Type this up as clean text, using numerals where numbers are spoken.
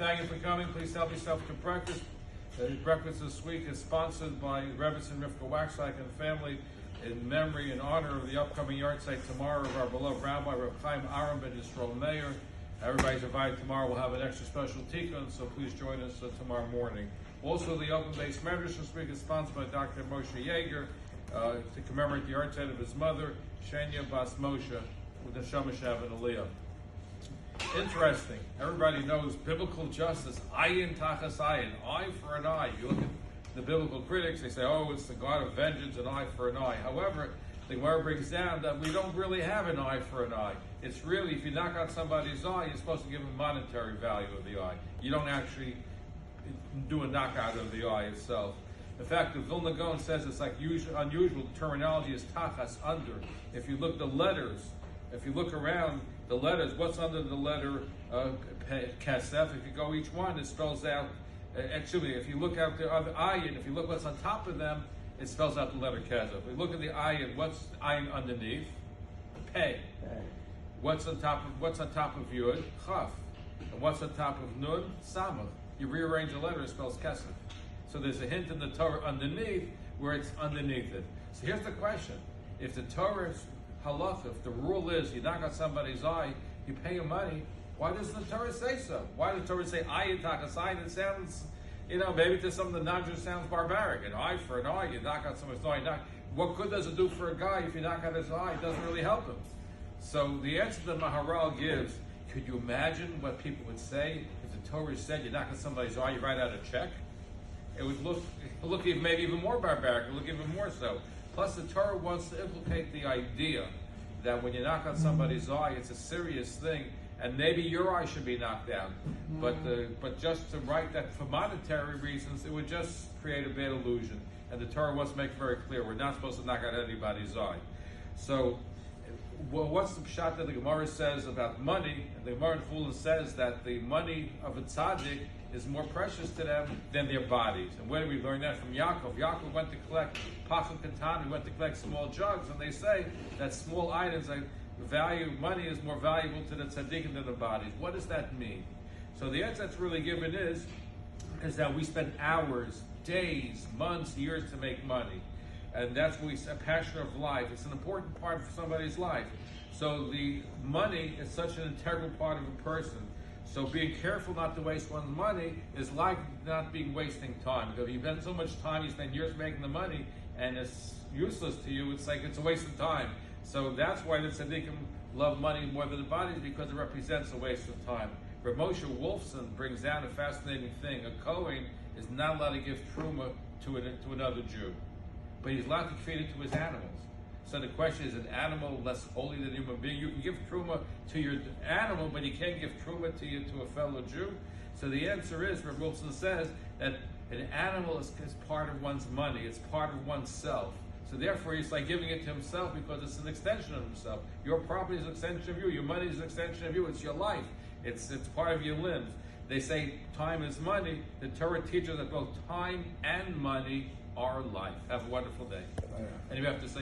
thank you for coming. Please help yourself to breakfast. The breakfast this week is sponsored by Rabbi and Rivka Waxlike and family in memory and honor of the upcoming yard site tomorrow of our beloved Rabbi, Chaim Aram ben Yisrael Meir. Everybody's invited tomorrow. We'll have an extra special tikkun, so please join us tomorrow morning. Also, the Open Base Medrash this week is sponsored by Dr. Moshe Yeager to commemorate the yard site of his mother, Shenya Bas Moshe, with the Neshama Shav and Aliyah. Interesting. Everybody knows biblical justice, ayin tachas ayin, eye for an eye. You look at the biblical critics, they say, oh, it's the God of vengeance, an eye for an eye. However, the Gemara brings down that we don't really have an eye for an eye. It's really, if you knock out somebody's eye, you're supposed to give them monetary value of the eye. You don't actually do a knockout of the eye itself. In fact, the Vilna Gaon says it's like unusual terminology is tachas, under. If you look at the letters, if you look around the letters, what's under the letter kasef? If you go each one, it spells out. Actually, if you look at the other ayin, if you look what's on top of them, it spells out the letter kasef. If you look at the ayin, what's ayin underneath? Pei. What's on top of yud? Chaf. And what's on top of nun? Samach. You rearrange the letter, it spells kasef. So there's a hint in the Torah underneath where it's underneath it. So here's the question: if the Torah's halacha, if the rule is you knock out somebody's eye, you pay him money, why doesn't the Torah say so? Why does the Torah say ayin tachas ayin? It sounds, maybe to some of the non-Jews sounds barbaric. An eye for an eye, you knock out somebody's eye. What good does it do for a guy if you knock out his eye? It doesn't really help him. So the answer the Maharal gives, could you imagine what people would say if the Torah said you knock out somebody's eye, you write out a check? It would look maybe even more barbaric, it would look even more so. Plus, the Torah wants to implicate the idea that when you knock out somebody's eye, it's a serious thing, and maybe your eye should be knocked down. But just to write that for monetary reasons, it would just create a bad illusion. And the Torah wants to make it very clear, we're not supposed to knock out anybody's eye. So, what's the pshat that the Gemara says about money? And the Gemara in Chulin says that the money of a tzaddik is more precious to them than their bodies. And where do we learn that? From Yaakov. Yaakov went to collect pachim katan, he went to collect small jugs, and they say that small items, money is more valuable to the tzaddikim than the bodies. What does that mean? So the answer that's really given is that we spend hours, days, months, years to make money. And that's a passion of life. It's an important part of somebody's life. So the money is such an integral part of a person. So being careful not to waste one's money is like not wasting time. Because if you spend so much time, you spend years making the money, and it's useless to you, it's like it's a waste of time. So that's why the tzaddikim love money more than the bodies, because it represents a waste of time. Rav Moshe Wolfson brings down a fascinating thing. A Kohen is not allowed to give truma to another Jew, but he's allowed to feed it to his animals. So the question is, an animal less holy than a human being? You can give truma to your animal, but you can't give truma to a fellow Jew. So the answer is, Rav Wilson says, that an animal is part of one's money, it's part of oneself. So therefore, he's like giving it to himself because it's an extension of himself. Your property is an extension of you, your money is an extension of you, it's your life, it's part of your limbs. They say time is money. The Torah teaches that both time and money are life. Have a wonderful day. And you have to say